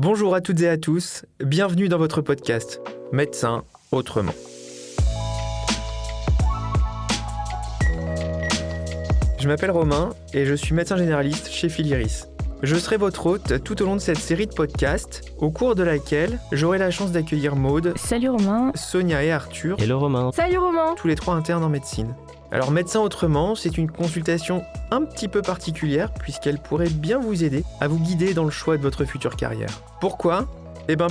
Bonjour à toutes et à tous, bienvenue dans votre podcast Médecin autrement. Je m'appelle Romain et je suis médecin généraliste chez Filiéris. Je serai votre hôte tout au long de cette série de podcasts, au cours de laquelle j'aurai la chance d'accueillir Maude, Salut Romain. Sonia et Arthur, Hello Romain. Salut Romain. tous les trois internes en médecine. Alors Médecin autrement, c'est une consultation un petit peu particulière puisqu'elle pourrait bien vous aider à vous guider dans le choix de votre future carrière. Pourquoi ?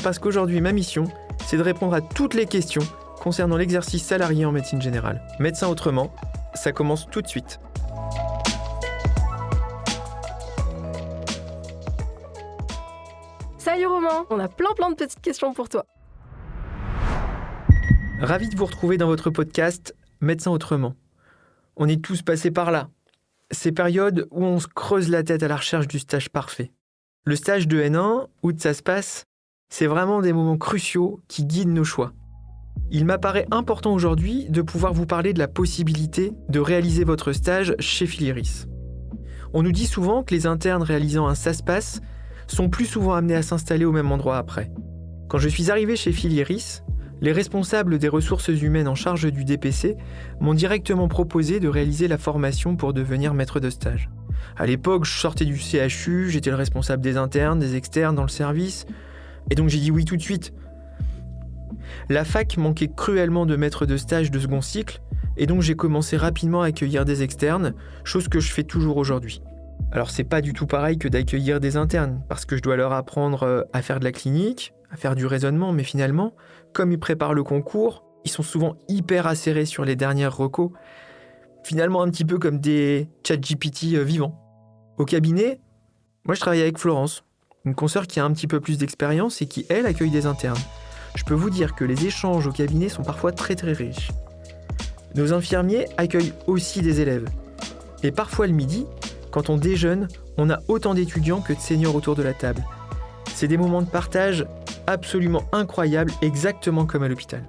Parce qu'aujourd'hui ma mission, c'est de répondre à toutes les questions concernant l'exercice salarié en médecine générale. Médecin autrement, ça commence tout de suite. Salut Romain. On a plein de petites questions pour toi. Ravi de vous retrouver dans votre podcast Médecin autrement. On est tous passés par là. Ces périodes où on se creuse la tête à la recherche du stage parfait. Le stage de N1, où ça se passe, c'est vraiment des moments cruciaux qui guident nos choix. Il m'apparaît important aujourd'hui de pouvoir vous parler de la possibilité de réaliser votre stage chez Filiéris. On nous dit souvent que les internes réalisant un SASPAS sont plus souvent amenés à s'installer au même endroit après. Quand je suis arrivé chez Filiéris, les responsables des ressources humaines en charge du DPC m'ont directement proposé de réaliser la formation pour devenir maître de stage. À l'époque, je sortais du CHU, j'étais le responsable des internes, des externes dans le service, et donc j'ai dit oui tout de suite. La fac manquait cruellement de maîtres de stage de second cycle, et donc j'ai commencé rapidement à accueillir des externes, chose que je fais toujours aujourd'hui. Alors c'est pas du tout pareil que d'accueillir des internes, parce que je dois leur apprendre à faire de la clinique, à faire du raisonnement, mais finalement, comme ils préparent le concours, ils sont souvent hyper acérés sur les dernières recos, finalement un petit peu comme des ChatGPT vivants. Au cabinet, moi je travaille avec Florence, une consoeur qui a un petit peu plus d'expérience et qui, elle, accueille des internes. Je peux vous dire que les échanges au cabinet sont parfois très riches. Nos infirmiers accueillent aussi des élèves. Et parfois le midi, quand on déjeune, on a autant d'étudiants que de seniors autour de la table. C'est des moments de partage absolument incroyables, exactement comme à l'hôpital.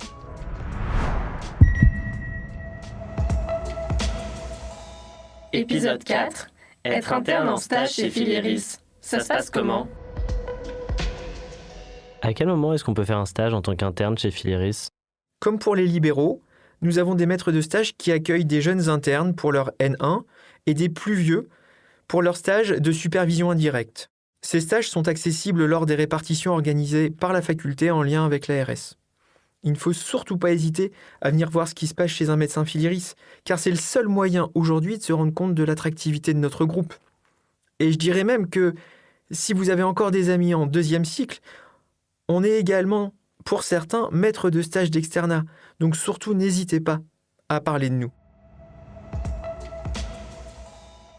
Épisode 4. Être interne en stage chez Filiéris. Ça se passe comment ? À quel moment est-ce qu'on peut faire un stage en tant qu'interne chez Filiéris ? Comme pour les libéraux, nous avons des maîtres de stage qui accueillent des jeunes internes pour leur N1 et des plus vieux pour leur stage de supervision indirecte. Ces stages sont accessibles lors des répartitions organisées par la faculté en lien avec l'ARS. Il ne faut surtout pas hésiter à venir voir ce qui se passe chez un médecin Filiéris, car c'est le seul moyen aujourd'hui de se rendre compte de l'attractivité de notre groupe. Et je dirais même que si vous avez encore des amis en deuxième cycle, on est également, pour certains, maître de stage d'externat. Donc surtout, n'hésitez pas à parler de nous.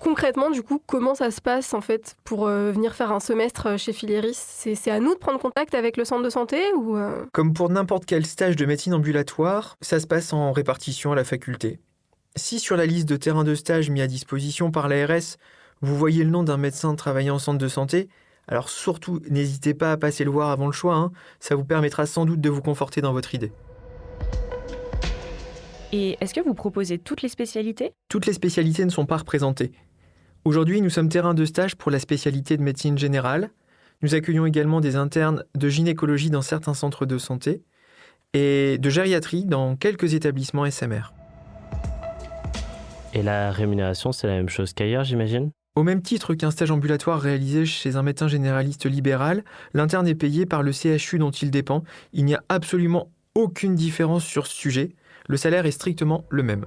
Concrètement, du coup, comment ça se passe en fait pour venir faire un semestre chez Filiéris ? C'est à nous de prendre contact avec le centre de santé ou Comme pour n'importe quel stage de médecine ambulatoire, ça se passe en répartition à la faculté. Si sur la liste de terrains de stage mis à disposition par l'ARS, vous voyez le nom d'un médecin travaillant en centre de santé, alors surtout n'hésitez pas à passer le voir avant le choix, ça vous permettra sans doute de vous conforter dans votre idée. Et est-ce que vous proposez toutes les spécialités ? Toutes les spécialités ne sont pas représentées. Aujourd'hui, nous sommes terrain de stage pour la spécialité de médecine générale. Nous accueillons également des internes de gynécologie dans certains centres de santé et de gériatrie dans quelques établissements SMR. Et la rémunération, c'est la même chose qu'ailleurs, j'imagine ? Au même titre qu'un stage ambulatoire réalisé chez un médecin généraliste libéral, l'interne est payé par le CHU dont il dépend. Il n'y a absolument aucune différence sur ce sujet. Le salaire est strictement le même.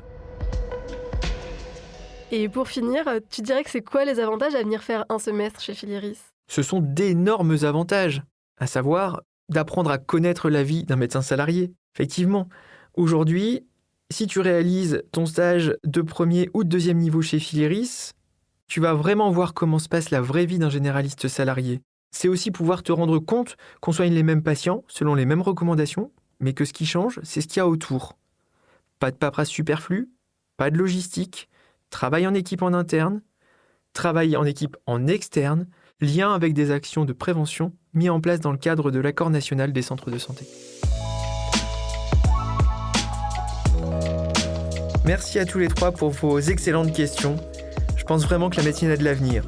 Et pour finir, tu dirais que c'est quoi les avantages à venir faire un semestre chez Filiéris ? Ce sont d'énormes avantages, à savoir d'apprendre à connaître la vie d'un médecin salarié. Effectivement, aujourd'hui, si tu réalises ton stage de premier ou de deuxième niveau chez Filiéris, tu vas vraiment voir comment se passe la vraie vie d'un généraliste salarié. C'est aussi pouvoir te rendre compte qu'on soigne les mêmes patients, selon les mêmes recommandations, mais que ce qui change, c'est ce qu'il y a autour. Pas de paperasse superflue, pas de logistique, travail en équipe en interne, travail en équipe en externe, lien avec des actions de prévention mis en place dans le cadre de l'accord national des centres de santé. Merci à tous les trois pour vos excellentes questions. Je pense vraiment que la médecine a de l'avenir.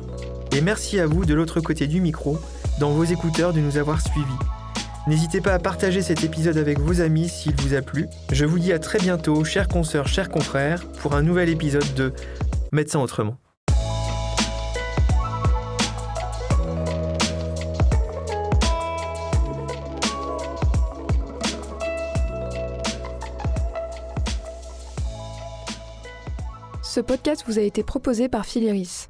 Et merci à vous de l'autre côté du micro dans vos écouteurs de nous avoir suivis. N'hésitez pas à partager cet épisode avec vos amis s'il vous a plu. Je vous dis à très bientôt, chères consoeurs, chers confrères, pour un nouvel épisode de Médecins autrement. Ce podcast vous a été proposé par Filiris.